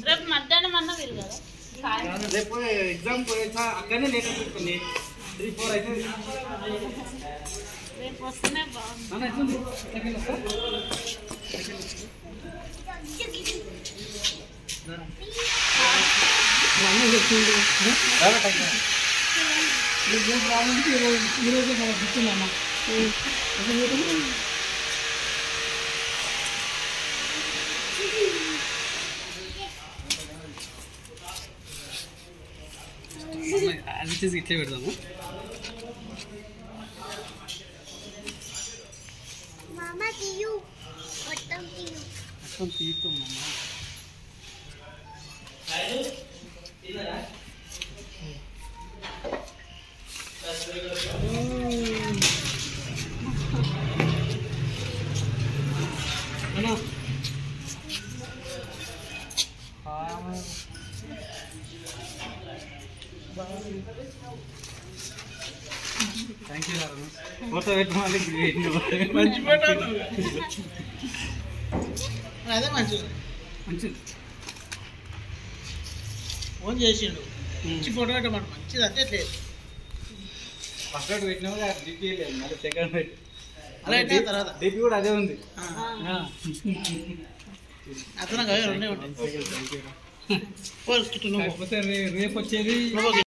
రేపు మధ్యాహ్నం అన్న వీలు కదా రేపు ఎగ్జామ్ అక్కడనే లేట్ అవుతుంది 3-4 అయితే రేపు వస్తేనే బాగుంది ఈరోజు మనకు గుర్తుందమ్మా అది చేసి ఇట్లే పెడదాము మొత్తం తీస్తాం థ్యాంక్ యూ ఫోటో మర్చిపోయాను అదే మంచిది మంచిది ఫోన్ చేసిండు మంచి ఫోటో పెట్టమాట మంచిది అంటే లేదు ఫస్ట్ పెట్టినా డిపి లేదు మళ్ళీ సెకండ్ పెట్టి అలా తర్వాత డిపి కూడా అదే ఉంది అతను రేపు వచ్చేది